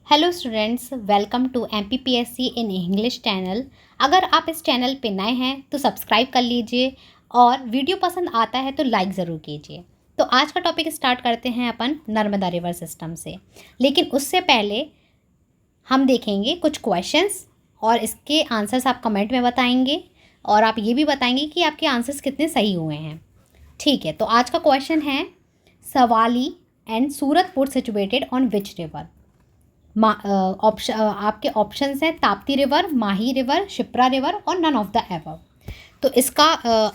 Hello students, welcome to MPPSC in English channel. अगर आप इस चैनल पे नए हैं तो सब्सक्राइब कर लीजिए और वीडियो पसंद आता है तो लाइक ज़रूर कीजिए। तो आज का टॉपिक स्टार्ट करते हैं अपन नर्मदा रिवर सिस्टम से। लेकिन उससे पहले हम देखेंगे कुछ क्वेश्चंस और इसके आंसर्स आप कमेंट में बताएंगे और आप ये भी बताएंगे कि आपके आंसर्स कितने सही हुए हैं। ठीक है, तो आज का क्वेश्चन है Sawali and Suratpur situated on which river. आपके ऑप्शंस हैं Tapti river, Mahi river, Shipra river और नन ऑफ द एबव। तो इसका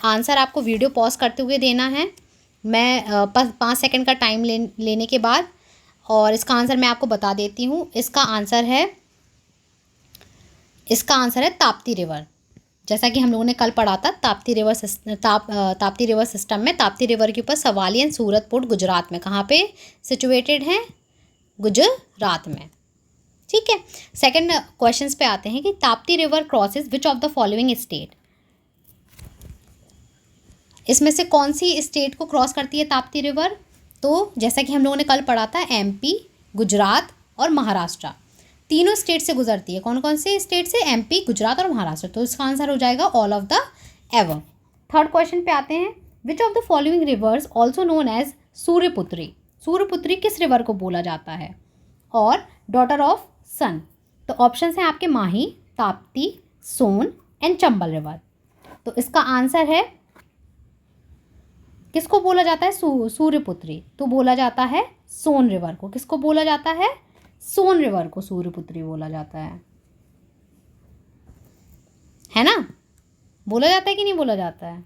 आंसर आपको वीडियो पॉज करते हुए देना है। मैं 5 सेकंड का टाइम लेने के बाद और इसका आंसर मैं आपको बता देती हूँ। इसका आंसर है ताप्ती रिवर। जैसा कि हम लोगों ने कल पढ़ा था, ताप्ती रिवर सिस्टम में ताप्ती रिवर के ऊपर सवाली एंड सूरतपुर गुजरात में कहाँ पे सिचुएटेड हैं? गुजरात में। ठीक है, सेकंड क्वेश्चंस पे आते हैं कि Tapti river crosses which of the following state. इसमें से कौन सी स्टेट को क्रॉस करती है ताप्ती रिवर? तो जैसा कि हम लोगों ने कल पढ़ा था, MP, गुजरात और महाराष्ट्र, तीनों स्टेट से गुजरती है। कौन कौन से स्टेट से? MP, गुजरात और महाराष्ट्र। तो इसका आंसर हो जाएगा all of the above. Third question पे आते हैं, which of the following rivers also known as Suryaputri. Suryaputri किस रिवर को बोला जाता है? और डॉटर ऑफ सन। तो ऑप्शंस हैं आपके माही, ताप्ती, सोन एंड चंबल रिवर। तो इसका आंसर है, किसको बोला जाता है? सूर्यपुत्री। तो बोला जाता है सोन रिवर को। किसको बोला जाता है? सोन रिवर को सूर्यपुत्री बोला जाता है ना? बोला जाता है कि नहीं बोला जाता है?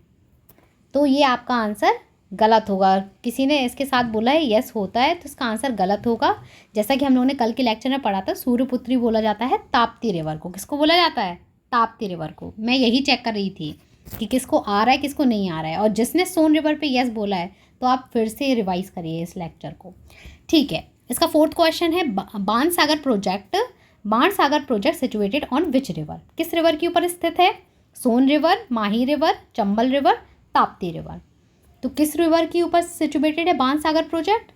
तो ये आपका आंसर गलत होगा। किसी ने इसके साथ बोला है यस होता है, तो इसका आंसर गलत होगा। जैसा कि हम लोगों ने कल के लेक्चर में पढ़ा था, सूर्यपुत्री बोला जाता है ताप्ती रिवर को। किसको बोला जाता है? ताप्ती रिवर को। मैं यही चेक कर रही थी कि किसको आ रहा है, किसको नहीं आ रहा है। और जिसने सोन रिवर पे यस बोला है तो आप फिर से रिवाइज करिए इस लेक्चर को। ठीक है, इसका फोर्थ क्वेश्चन है Bansagar project situated on which river. किस रिवर के ऊपर स्थित है? Son river, Mahi river, Chambal river, Tapti river. तो किस रिवर के ऊपर सिचुएटेड है बाणसागर प्रोजेक्ट?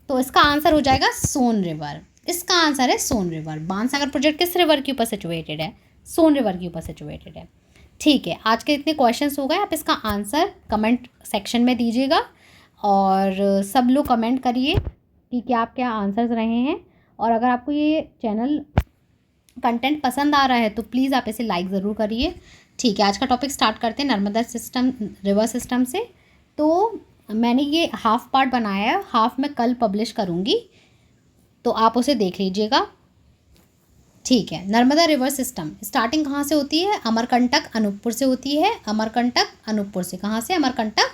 तो इसका आंसर हो जाएगा सोन रिवर। इसका आंसर है सोन रिवर। बाणसागर प्रोजेक्ट किस रिवर के ऊपर सिचुएटेड है? सोन रिवर के ऊपर सिचुएटेड है। ठीक है, आज के इतने क्वेश्चंस हो गए। आप इसका आंसर कमेंट सेक्शन में दीजिएगा और सब लोग कमेंट करिए कि क्या आंसर्स रहे हैं। और अगर आपको ये चैनल कंटेंट पसंद आ रहा है तो प्लीज़ आप इसे लाइक ज़रूर करिए। ठीक है, आज का टॉपिक स्टार्ट करते हैं नर्मदा रिवर सिस्टम से। तो मैंने ये हाफ पार्ट बनाया है, हाफ मैं कल पब्लिश करूँगी, तो आप उसे देख लीजिएगा। ठीक है, नर्मदा रिवर सिस्टम स्टार्टिंग कहाँ से होती है? अमरकंटक अनूपपुर से होती है। अमरकंटक अनूपपुर से, कहाँ से? अमरकंटक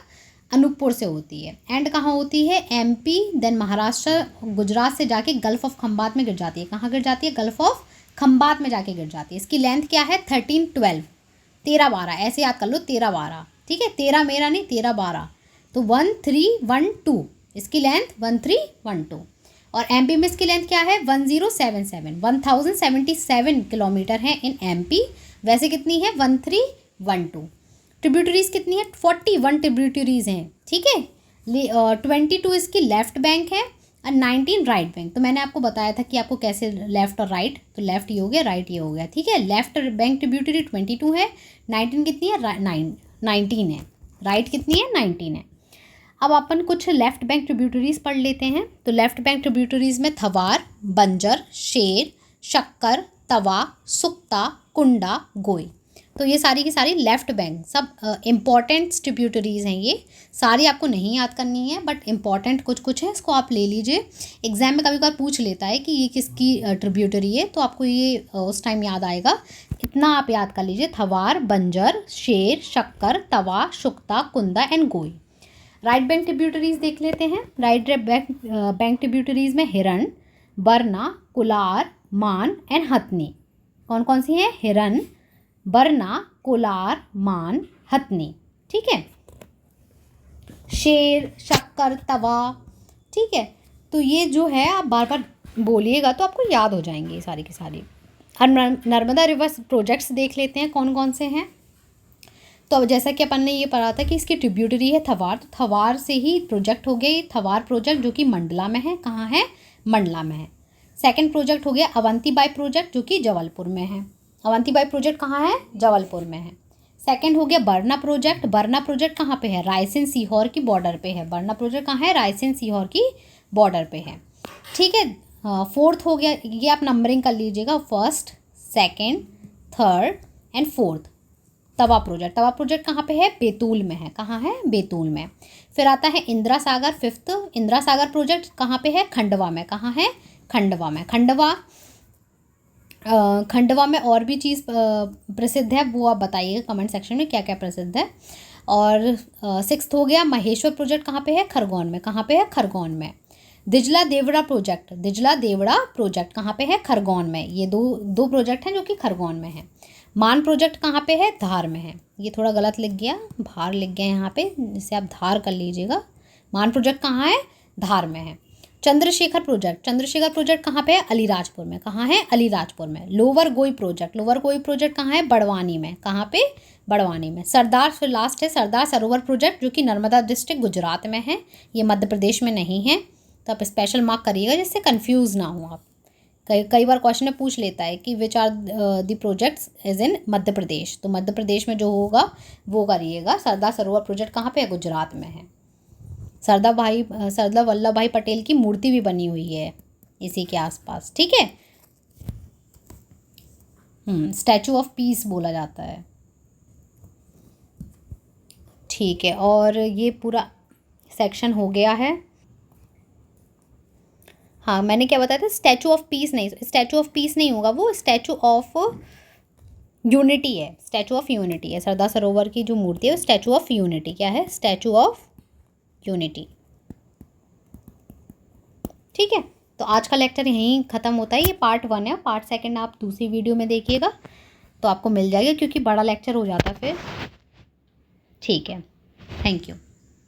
अनूपपुर से होती है। एंड कहाँ होती है? MP, देन महाराष्ट्र, गुजरात से जाके गल्फ ऑफ खंबात में गिर जाती है। कहाँ गिर जाती है? गल्फ ऑफ खंबात में जाके गिर जाती है। इसकी लेंथ क्या है? 13-12, 13-12, ऐसे याद कर लो, 13-12। ठीक है, 13 मेरा नहीं, 13-12, तो 1312 इसकी लेंथ 1312। और MP में इसकी लेंथ क्या है? 1077 किलोमीटर है इन MP। वैसे कितनी है? 1312। ट्रिब्यूटरीज कितनी है? 41 ट्रिब्यूटरीज हैं। ठीक है, 22 इसकी लेफ्ट बैंक है और 19 राइट बैंक। तो मैंने आपको बताया था कि आपको कैसे लेफ्ट और राइट, तो लेफ्ट ये हो गया, राइट ये हो गया। ठीक है, लेफ्ट बैंक ट्रिब्यूटरी 22 है, 19 कितनी है? 19 है। राइट कितनी है? 19 है। अब अपन कुछ लेफ्ट बैंक ट्रिब्यूटरीज पढ़ लेते हैं। तो लेफ्ट बैंक ट्रिब्यूटरीज में थवार, बंजर, शेर, शक्कर, तवा, सुक्ता, कुंडा, गोई। तो ये सारी की सारी लेफ्ट बैंक, सब इम्पॉर्टेंट ट्रिब्यूटरीज हैं। ये सारी आपको नहीं याद करनी है, बट इम्पॉर्टेंट कुछ है, इसको आप ले लीजिए। एग्जाम में कभी कभार पूछ लेता है कि ये किसकी ट्रिब्यूटरी है, तो आपको ये उस टाइम याद आएगा। इतना आप याद कर लीजिए, थवार, बंजर, शेर, शक्कर, तवा, शुक्ता, कुंदा एंड गोई। राइट बैंक ट्रिब्यूटरीज देख लेते हैं। राइट बैंक ट्रिब्यूटरीज में हिरन, बरना, कुलार, मान एंड हथनी। कौन कौन सी हैं? हिरन, बरना, कुलार, मान, हथनी। ठीक है, शेर, शक्कर, तवा। ठीक है, तो ये जो है आप बार बार बोलिएगा तो आपको याद हो जाएंगे सारी की सारी। और नर्मदा रिवर प्रोजेक्ट्स देख लेते हैं कौन कौन से हैं। तो जैसा कि अपन ने ये पढ़ा था कि इसकी ट्रिब्यूटरी है थवार, तो थवार से ही प्रोजेक्ट हो गया ये थवार प्रोजेक्ट, जो कि मंडला में है। कहाँ है? मंडला में है। सेकंड प्रोजेक्ट हो गया अवंती बाई प्रोजेक्ट, जो कि जबलपुर में है। अवंती बाई प्रोजेक्ट कहाँ है? जबलपुर में है। सेकंड हो गया बरना प्रोजेक्ट। बरना प्रोजेक्ट कहाँ पे है? रायसेन सीहोर की बॉर्डर पे है। बरना प्रोजेक्ट कहाँ है? रायसेन सीहोर की बॉर्डर पे है। ठीक है। फोर्थ हो गया, ये आप नंबरिंग कर लीजिएगा, first, second, third and fourth. Tawa project. Tawa project कहाँ पे है? बैतूल में है। कहाँ है? बैतूल में। फिर आता है इंदिरा सागर, फिफ्थ। इंदिरा सागर प्रोजेक्ट कहाँ पे है? खंडवा में। कहाँ है? खंडवा में। खंडवा में और भी चीज़ प्रसिद्ध है, वो आप बताइएगा कमेंट सेक्शन में क्या क्या प्रसिद्ध है। और सिक्स्थ हो गया महेश्वर प्रोजेक्ट, कहाँ पे है? खरगोन में। कहाँ पे है? खरगोन में। दिजला देवड़ा प्रोजेक्ट। दिजला देवड़ा प्रोजेक्ट कहाँ पे है? खरगोन में। ये दो प्रोजेक्ट हैं जो कि खरगोन में है। मान प्रोजेक्ट कहाँ पे है? धार में है। ये थोड़ा गलत लिख गया, भार लिख गया यहाँ पे, जिसे आप धार कर लीजिएगा। मान प्रोजेक्ट कहाँ है? धार में है। चंद्रशेखर प्रोजेक्ट। चंद्रशेखर प्रोजेक्ट कहाँ पे है? अलीराजपुर में। कहाँ है? अलीराजपुर में। लोअर गोई प्रोजेक्ट। लोअर गोई प्रोजेक्ट कहाँ है? बड़वानी में। कहाँ पे? बड़वानी में। सरदार, फिर लास्ट है सरदार सरोवर प्रोजेक्ट, जो कि नर्मदा डिस्ट्रिक्ट गुजरात में है। ये मध्य प्रदेश में नहीं है, तो आप स्पेशल मार्क करिएगा जिससे कंफ्यूज ना हो आप। कई बार क्वेश्चन में पूछ लेता है कि which are the projects is in Madhya Pradesh, तो मध्य प्रदेश में जो होगा वो करिएगा। सरदार सरोवर प्रोजेक्ट कहाँ पे है? गुजरात में है। सरदार वल्लभ भाई पटेल की मूर्ति भी बनी हुई है इसी के आसपास। ठीक है। स्टैचू ऑफ पीस बोला जाता है। ठीक है, और ये पूरा सेक्शन हो गया है। हाँ, मैंने क्या बताया था? स्टैचू ऑफ पीस नहीं, स्टैचू ऑफ पीस नहीं होगा, वो स्टैचू ऑफ यूनिटी है। स्टैचू ऑफ यूनिटी है। सरदार सरोवर की जो मूर्ति है वो स्टैचू ऑफ यूनिटी। क्या है? Statue of unity. ठीक है, तो आज का लेक्चर यहीं ख़त्म होता है। ये पार्ट 1 है, पार्ट 2 आप दूसरी वीडियो में देखिएगा तो आपको मिल जाएगा, क्योंकि बड़ा लेक्चर हो जाता है फिर। ठीक है, थैंक यू।